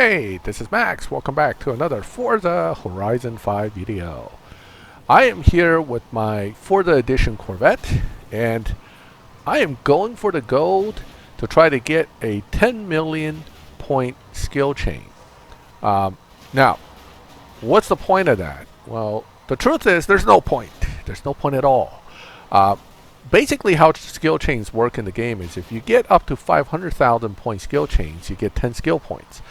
Hey, this is Max. Welcome back to another Forza Horizon 5 video. I am here with my Forza Edition Corvette, and I am going for the gold to try to get a 10 million point skill chain. Now, what's the point of that? Well, the truth is there's no point. There's no point at all. Basically, how skill chains work in the game is if you get up to 500,000 point skill chains, you get 10 skill points.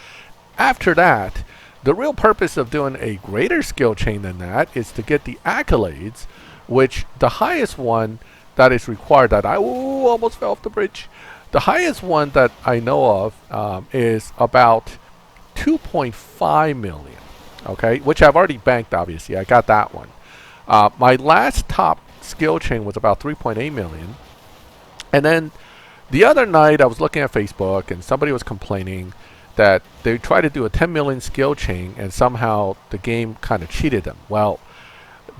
After that, the real purpose of doing a greater skill chain than that is to get the accolades, which the highest one that is required that I almost fell off the bridge. The highest one that I know of is about 2.5 million, okay, which I've already banked, obviously. I got that one. My last top skill chain was about 3.8 million. And then the other night I was looking at Facebook and somebody was complaining that they tried to do a 10 million skill chain and somehow the game kind of cheated them. Well,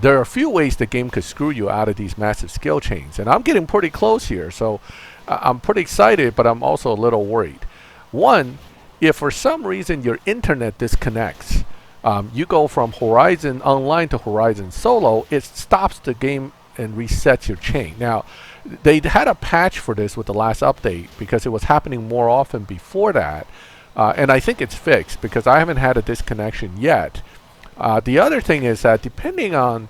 there are a few ways the game could screw you out of these massive skill chains, and I'm getting pretty close here, so I'm pretty excited, but I'm also a little worried. One, if for some reason your internet disconnects, you go from Horizon Online to Horizon Solo, it stops the game and resets your chain. Now, they had a patch for this with the last update because it was happening more often before that. And I think it's fixed because I haven't had a disconnection yet. The other thing is that depending on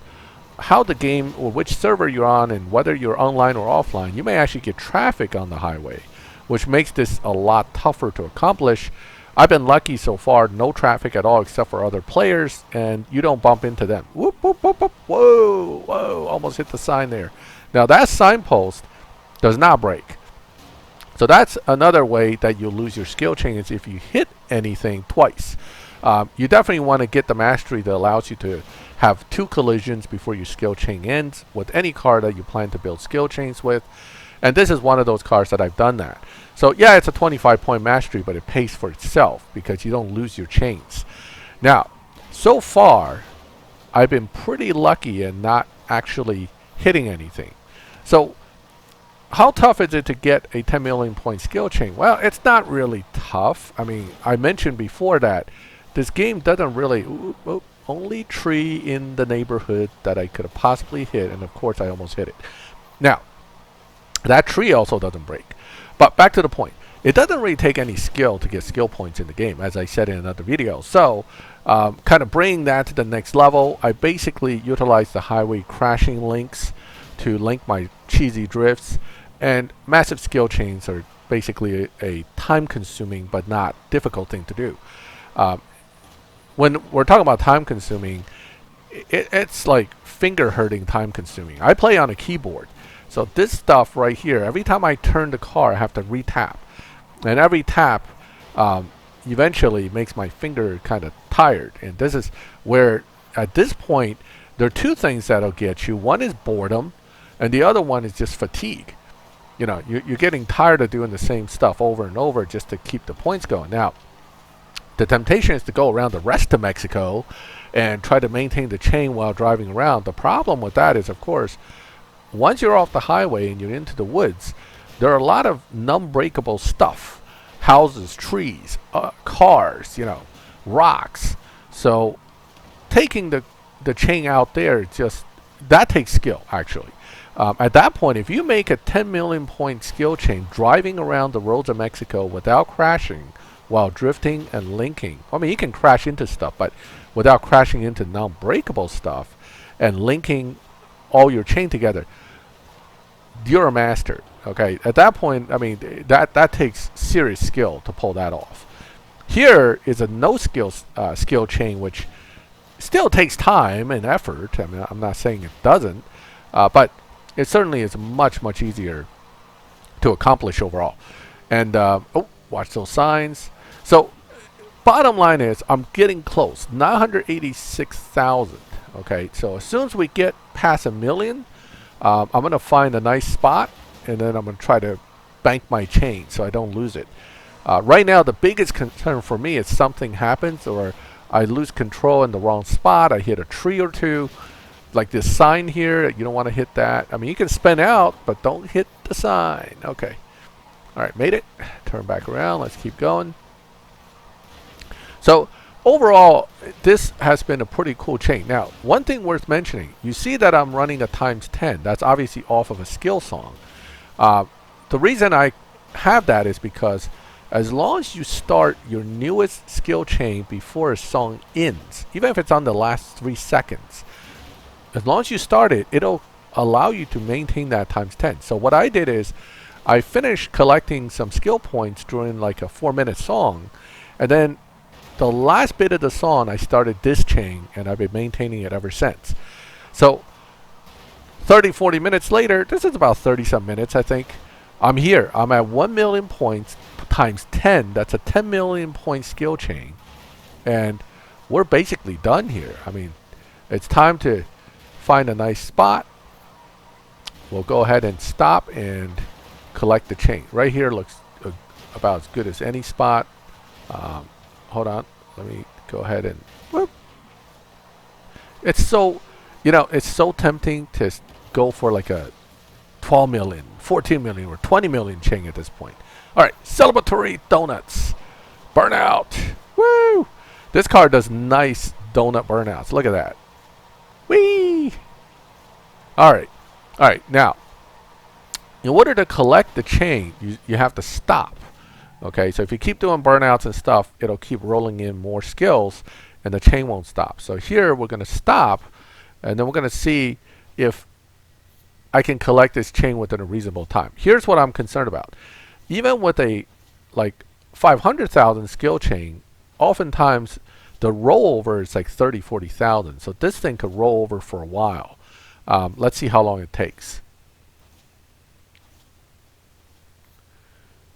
how the game or which server you're on and whether you're online or offline, you may actually get traffic on the highway, which makes this a lot tougher to accomplish. I've been lucky so far, no traffic at all except for other players, and you don't bump into them. Whoop, whoop, whoop, whoop. Whoa, whoa, almost hit the sign there. Now that signpost does not break. So that's another way that you'll lose your skill chain is if you hit anything twice. You definitely want to get the mastery that allows you to have 2 collisions before your skill chain ends with any car that you plan to build skill chains with. And this is one of those cars that I've done that. So yeah, it's a 25 point mastery, but it pays for itself because you don't lose your chains. Now, so far, I've been pretty lucky in not actually hitting anything. So how tough is it to get a 10 million point skill chain? Well, it's not really tough. I mean, I mentioned before that this game doesn't really... only tree in the neighborhood that I could have possibly hit, and of course I almost hit it. Now, that tree also doesn't break. But back to the point. It doesn't really take any skill to get skill points in the game, as I said in another video. So, kind of bringing that to the next level, I basically utilize the highway crashing links to link my cheesy drifts. And massive skill chains are basically a time-consuming but not difficult thing to do. When we're talking about time-consuming, it's like finger-hurting time-consuming. I play on a keyboard. So this stuff right here, every time I turn the car, I have to re-tap. And every tap eventually makes my finger kind of tired. And this is where, at this point, there are 2 things that'll get you. One is boredom, and the other one is just fatigue. You know, you're getting tired of doing the same stuff over and over just to keep the points going. Now, the temptation is to go around the rest of Mexico and try to maintain the chain while driving around. The problem with that is, of course, once you're off the highway and you're into the woods, there are a lot of non-breakable stuff. Houses, trees, cars, you know, rocks. So taking the chain out there, that takes skill, actually. At that point, if you make a 10 million point skill chain driving around the roads of Mexico without crashing while drifting and linking, I mean, you can crash into stuff, but without crashing into non-breakable stuff and linking all your chain together, you're a master. Okay, at that point, I mean, that takes serious skill to pull that off. Here is a no skill skill chain, which still takes time and effort. I mean, I'm not saying it doesn't, but it certainly is much, much easier to accomplish overall. And, watch those signs. So, bottom line is, I'm getting close. 986,000. Okay, so as soon as we get past 1 million, I'm going to find a nice spot, and then I'm going to try to bank my chain so I don't lose it. Right now, the biggest concern for me is something happens or I lose control in the wrong spot. I hit a tree or 2. Like this sign here, you don't want to hit that. I mean, you can spin out, but don't hit the sign. Okay. All right, made it. Turn back around. Let's keep going. So overall, this has been a pretty cool chain. Now, one thing worth mentioning, you see that I'm running a times 10. That's obviously off of a skill song. Uh, the reason I have that is because as long as you start your newest skill chain before a song ends, even if it's on the last 3 seconds, as long as you start it, it'll allow you to maintain that times 10. So what I did is I finished collecting some skill points during like a 4-minute song, and then the last bit of the song I started this chain, and I've been maintaining it ever since. So 30-40 minutes later, this is about 30 some minutes I think, I'm here. I'm at 1 million points times 10. That's a 10 million point skill chain, and we're basically done here. I mean, it's time to find a nice spot. We'll go ahead and stop and collect the chain. Right here looks about as good as any spot. Hold on, let me go ahead and whoop. It's so, it's so tempting to go for like a 12 million, 14 million, or 20 million chain at this point. All right, celebratory donuts, burnout. Woo! This car does nice donut burnouts. Look at that. Whee! All right. Now, in order to collect the chain, you have to stop. Okay, so if you keep doing burnouts and stuff, it'll keep rolling in more skills, and the chain won't stop. So here we're going to stop, and then we're going to see if I can collect this chain within a reasonable time. Here's what I'm concerned about. Even with a like 500,000 skill chain, oftentimes the rollover is like 30-40,000. So this thing could roll over for a while. Let's see how long it takes.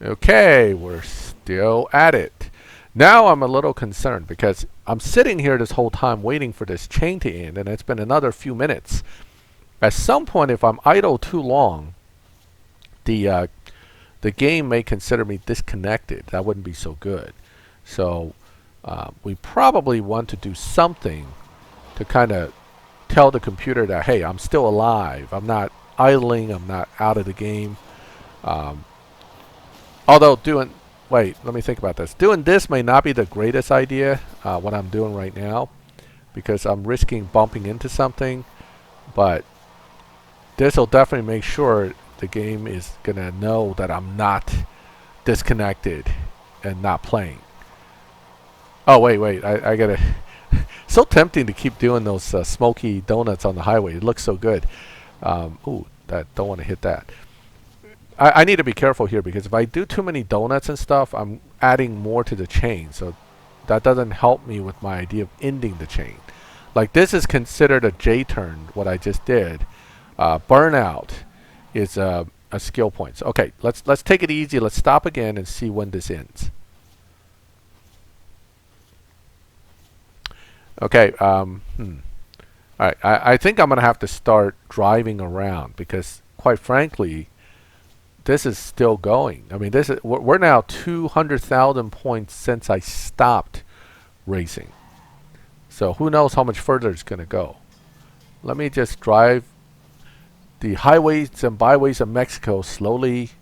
Okay, we're still at it. Now I'm a little concerned because I'm sitting here this whole time waiting for this chain to end, and it's been another few minutes. At some point, if I'm idle too long, the game may consider me disconnected. That wouldn't be so good. So we probably want to do something to kind of tell the computer that, hey, I'm still alive. I'm not idling. I'm not out of the game. Although wait, let me think about this. Doing this may not be the greatest idea, what I'm doing right now, because I'm risking bumping into something, but this will definitely make sure the game is going to know that I'm not disconnected and not playing. Oh, wait, I gotta... So tempting to keep doing those smoky donuts on the highway. It looks so good. Ooh, don't want to hit that. I need to be careful here, because if I do too many donuts and stuff, I'm adding more to the chain. So that doesn't help me with my idea of ending the chain. Like, this is considered a J-turn, what I just did. Burnout is a skill point. So, okay, let's take it easy. Let's stop again and see when this ends. Okay, all right, I think I'm going to have to start driving around, because quite frankly, this is still going. I mean, we're now 200,000 points since I stopped racing. So who knows how much further it's going to go. Let me just drive the highways and byways of Mexico slowly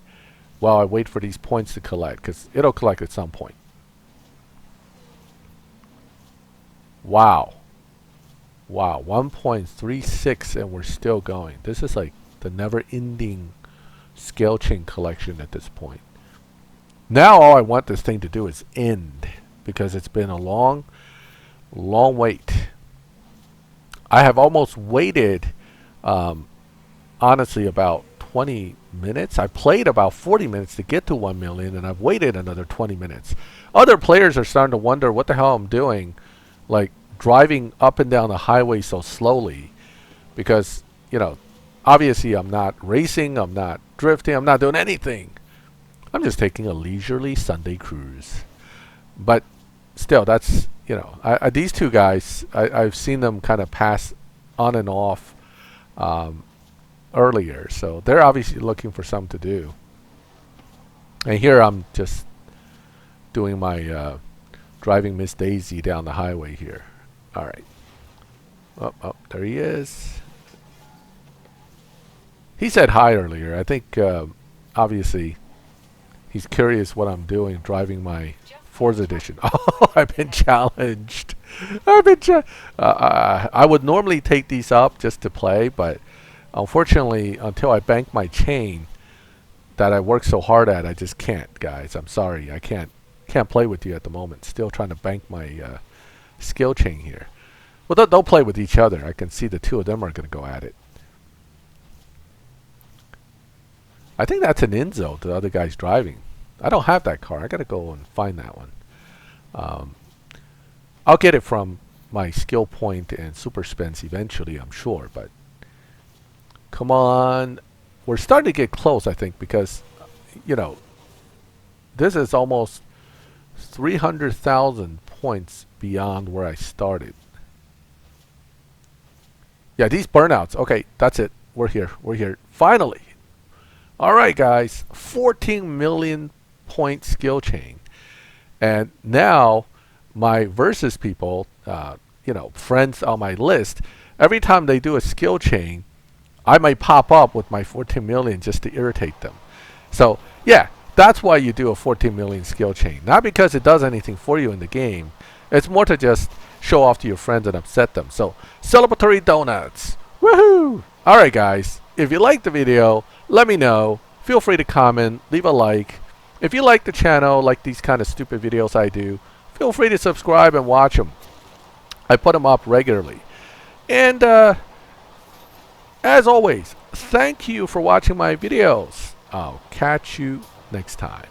while I wait for these points to collect, because it'll collect at some point. Wow. 1.36, and we're still going. This is like the never-ending scale chain collection at this point. Now all I want this thing to do is end, because it's been a long wait. I have almost waited honestly about 20 minutes. I played about 40 minutes to get to 1 million, and I've waited another 20 minutes. Other players are starting to wonder what the hell I'm doing, like driving up and down the highway so slowly, because obviously I'm not racing, I'm not drifting, I'm not doing anything. I'm just taking a leisurely Sunday cruise. But still, that's, these two guys, I've seen them kind of pass on and off earlier, so they're obviously looking for something to do. And here I'm just doing my driving Miss Daisy down the highway here. All right. Oh, there he is. He said hi earlier. I think obviously He's curious what I'm doing, driving my Forza edition. Oh, I've been challenged. I've been I would normally take these up just to play, but unfortunately, until I bank my chain that I work so hard at, I just can't, guys. I'm sorry. I can't play with you at the moment. Still trying to bank my skill chain here. Well, they'll play with each other. I can see the two of them are going to go at it. I think that's an Enzo, the other guy's driving. I don't have that car. I got to go and find that one. I'll get it from my skill point and super spends eventually, I'm sure. But come on. We're starting to get close, I think, because, you know, this is almost 300,000 points beyond where I started. Yeah, these burnouts. Okay, that's it. We're here. We're here. Finally. All right, guys. 14 million point skill chain. And now my versus people, you know, friends on my list, every time they do a skill chain, I might pop up with my 14 million just to irritate them. So, yeah, that's why you do a 14 million skill chain. Not because it does anything for you in the game. It's more to just show off to your friends and upset them. So, celebratory donuts. Woohoo! Alright, guys. If you liked the video, let me know. Feel free to comment, leave a like. If you like the channel, like these kind of stupid videos I do, feel free to subscribe and watch them. I put them up regularly. And, as always, thank you for watching my videos. I'll catch you next time.